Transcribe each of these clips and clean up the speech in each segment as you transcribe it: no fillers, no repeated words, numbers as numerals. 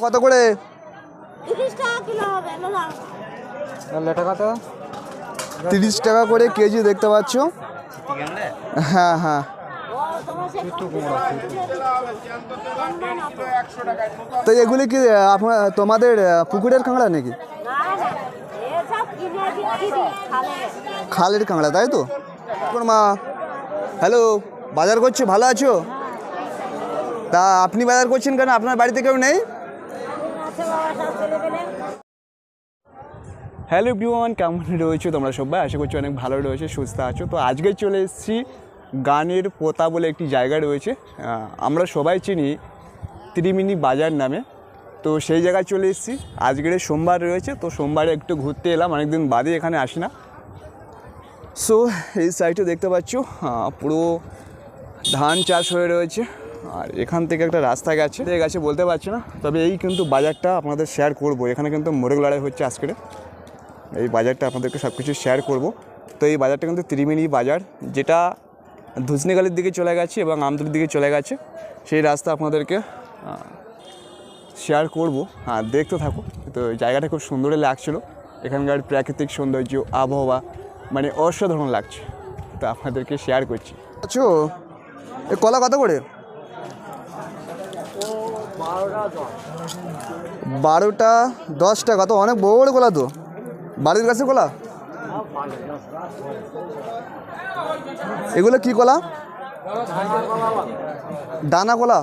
কত করে? 30 টাকা কিলো হবে না? লেটা কত? 30 টাকা করে কেজি দেখতে পাচ্ছ। হ্যাঁ হ্যাঁ। তো এগুলি কি আপনার তোমাদের পুকুরের কাঁকড়া নাকি? খালের কাঁকড়া তাই তো? মা হ্যালো, বাজার করছো? ভালো আছো? তা আপনি বাজার করছেন কেন? আপনার বাড়িতে কেউ নেই? হ্যালো এভরিওয়ান, কেমন রয়েছে তোমরা সবাই? আশা করছি অনেক ভালো রয়েছে, সুস্থ আছো। তো আজকে চলে এসেছি গানের পোতা বলে একটি জায়গা রয়েছে, আমরা সবাই চিনি ত্রিমিনি বাজার নামে। তো সেই জায়গায় চলে এসেছি। আজকের সোমবার রয়েছে, তো সোমবারে একটু ঘুরতে এলাম, অনেকদিন বাদে এখানে আসি না। সো এই সাইডে দেখতে পাচ্ছ পুরো ধান চাষ হয়ে রয়েছে, আর এখান থেকে একটা রাস্তা গেছে বলতে পারছি না, তবে এই কিন্তু বাজারটা আপনাদের শেয়ার করব। এখানে কিন্তু মোরগ লড়াই হচ্ছে আজকে, এই বাজারটা আপনাদেরকে সব কিছু শেয়ার করব। তো এই বাজারটা কিন্তু ত্রিমিনি বাজার, যেটা ধুসনিগালির দিকে চলে গেছে এবং আমতুর দিকে চলে গেছে, সেই রাস্তা আপনাদেরকে শেয়ার করব। হ্যাঁ, দেখতে থাকো। তো জায়গাটা খুব সুন্দরই লাগছিলো, এখানকার প্রাকৃতিক সৌন্দর্য, আবহাওয়া মানে অসাধারণ লাগছে, তো আপনাদেরকে শেয়ার করছি। আচ্ছা, এ কলা কত করে? 12টা 10 টাকা। তো অনেক বড় বড় কলা, তো বাড়ির কাছে কলা। এগুলো কি কলা? দানা কলা।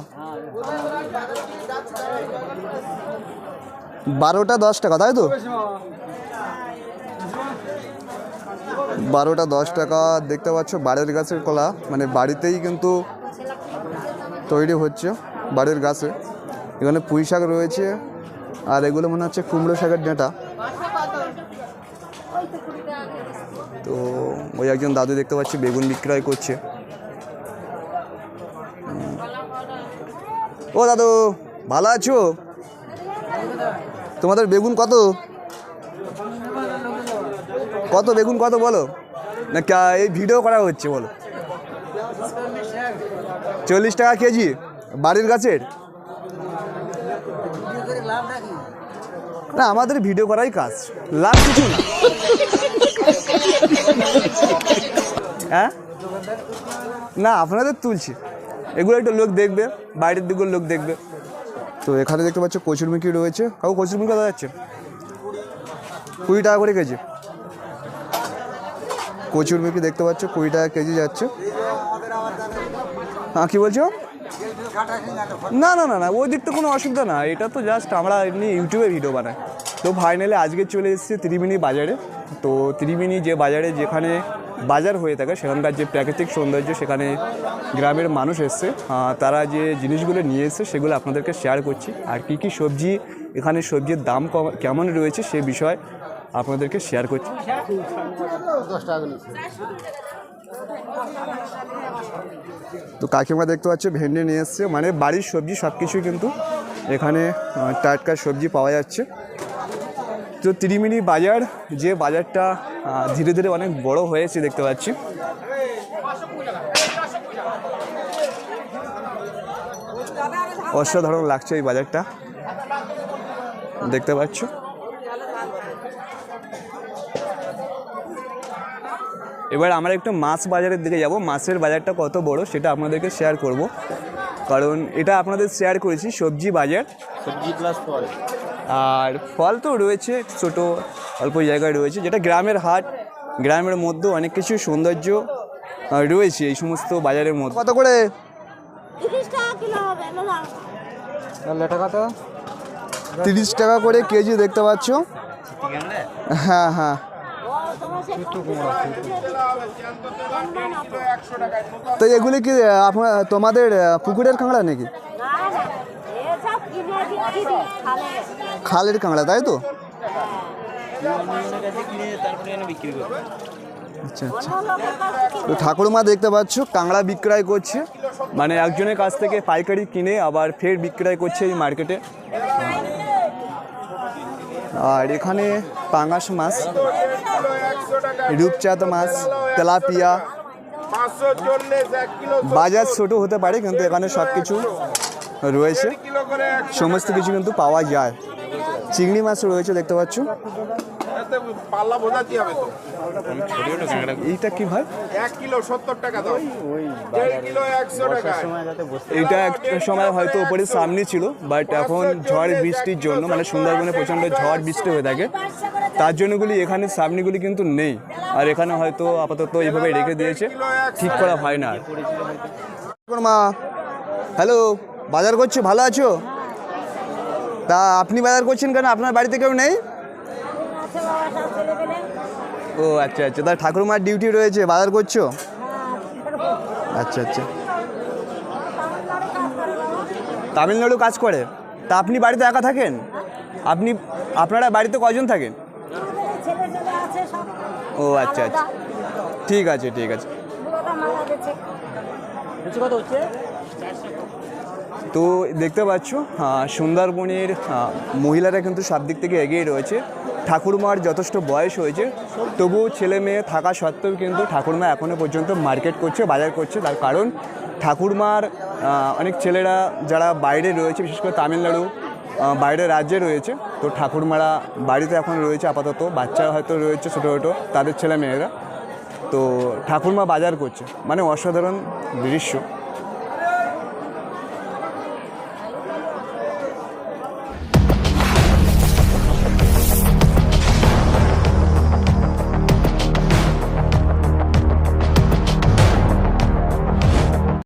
12টা 10 টাকা তাই তো? 12টা 10 টাকা দেখতে পাচ্ছ। বাড়ির গাছের কলা, মানে বাড়িতেই কিন্তু তৈরি হচ্ছে বাড়ির গাছে। এখানে পুঁই শাক রয়েছে, আর এগুলো মনে হচ্ছে কুমড়ো শাকের ডাঁটা। তো ওই একজন দাদু দেখতে পাচ্ছি বেগুন বিক্রয় করছে। ও দাদু, ভালো আছো? তোমাদের বেগুন কত? কত বেগুন কত বলো না, এই ভিডিও করা হচ্ছে বলো। 40 টাকা কেজি বাড়ির গাছের? না, আমাদের ভিডিও করাই কাজ, লাভ কিছু না। হ্যাঁ না, আপনাদের তুলছি, এগুলো একটু লোক দেখবে, বাইরের দিকেও লোক দেখবে। তো এখানে দেখতে পাচ্ছ কচুরমুখী রয়েছে। কাউ কচুরমুখী কত যাচ্ছে? 20 টাকা করে কেজি। কচুরমুখী দেখতে পাচ্ছ 20 টাকা কেজি যাচ্ছে। হ্যাঁ, কী বলছো? না না না না, ওই দিক তো কোনো অসুবিধা না, এটা তো জাস্ট আমরা এমনি ইউটিউবে ভিডিও বানাই। তো ফাইনালি আজকে চলে এসেছি ত্রিমিনি বাজারে। তো ত্রিমিনি যে বাজারে, যেখানে বাজার হয়ে থাকে, সেখানকার যে প্রাকৃতিক সৌন্দর্য, সেখানে গ্রামের মানুষ এসছে, তারা যে জিনিসগুলো নিয়ে এসছে সেগুলো আপনাদেরকে শেয়ার করছি। আর কী কী সবজি, এখানে সবজির দাম কেমন রয়েছে সে বিষয়ে আপনাদেরকে শেয়ার করছি। তো কাকিমা দেখতে পাচ্ছ ভেন্ডি নিয়ে এসছে, মানে বাড়ির সবজি সব কিছুই কিন্তু এখানে টাটকা সবজি পাওয়া যাচ্ছে। তো ত্রিমিনি বাজার, যে বাজারটা ধীরে ধীরে অনেক বড় হয়েছে দেখতে পাচ্ছি। অসাধারণ লাগছে এই বাজারটা, দেখতে পাচ্ছ। এবার আমরা একটু মাছ বাজারের দিকে যাব। মাছের বাজারটা কত বড় সেটা আপনাদেরকে শেয়ার করব, কারণ এটা আপনাদের শেয়ার করেছি সবজি বাজার, সবজি প্লাস ফল। আর ফল তো রয়েছে ছোট অল্প জায়গায় রয়েছে, যেটা গ্রামের হাট, গ্রামের মধ্যে অনেক কিছু সৌন্দর্য রয়েছে এই সমস্ত বাজারের মধ্যে। কত করে? 30 টাকা কিলো হবে না? লেটা কত? 30 টাকা করে কেজি দেখতে পাচ্ছ। হ্যাঁ হ্যাঁ। তো এগুলি কি আপনার তোমাদের পুকুরের কাঁকড়া নাকি? খালের কাঁকড়া তাই তো? আচ্ছা আচ্ছা। তো ঠাকুরমা দেখতে পাচ্ছ কাঁকড়া বিক্রয় করছে, মানে একজনের কাছ থেকে পাইকারি কিনে আবার ফের বিক্রয় করছে এই মার্কেটে। আর এখানে পাঙাশ মাছ, রূপচাঁদ মাছ, তেলাপিয়া। বাজার ছোট হতে পারে কিন্তু এখানে সব কিছু রয়েছে, সমস্ত কিছু কিন্তু পাওয়া যায়। চিংড়ি মাছ রয়েছে দেখতে পাচ্ছ। পাল্লা বোঝাতে হবে তো। এইটা কি ভাই? 1 কিলো 70 টাকা দাও। 1.5 কিলো 100 টাকা। এইটা একটা সময় হয়তো ওপরে সামনে ছিল, বাট এখন ঝড় বৃষ্টির জন্য, মানে সুন্দরবনে প্রচণ্ড ঝড় বৃষ্টি হয়ে থাকে, তার জন্যগুলি এখানে সামনেগুলি কিন্তু নেই। আর এখানে হয়তো আপাতত এইভাবে রেখে দিয়েছে, ঠিক করা হয় না আর। মা, হ্যালো, বাজার করছো? ভালো আছো? তা আপনি বাজার করছেন কেন? আপনার বাড়িতে কেউ নেই? ও আচ্ছা আচ্ছা, তা ঠাকুরমার ডিউটি রয়েছে, বাজার করছো? আচ্ছা আচ্ছা, তামিলনাড়ু কাজ করে। তা আপনি বাড়িতে একা থাকেন? আপনারা বাড়িতে কজন থাকেন? ও আচ্ছা আচ্ছা, ঠিক আছে ঠিক আছে। তো দেখতে পাচ্ছ সুন্দরবনের মহিলারা কিন্তু সব দিক থেকে এগিয়ে রয়েছে। ঠাকুরমার যথেষ্ট বয়স হয়েছে, তবুও ছেলে মেয়ে থাকা সত্ত্বেও কিন্তু ঠাকুরমা এখনও পর্যন্ত মার্কেট করছে, বাজার করছে। তার কারণ ঠাকুরমার অনেক ছেলেরা যারা বাইরে রয়েছে, বিশেষ করে তামিলনাড়ু বাইরের রাজ্যে রয়েছে, তো ঠাকুরমারা বাড়িতে এখন রয়েছে আপাতত। বাচ্চা হয়তো রয়েছে ছোটো ছোটো, তাদের ছেলে মেয়েরা। তো ঠাকুরমা বাজার করছে, মানে অসাধারণ দৃশ্য।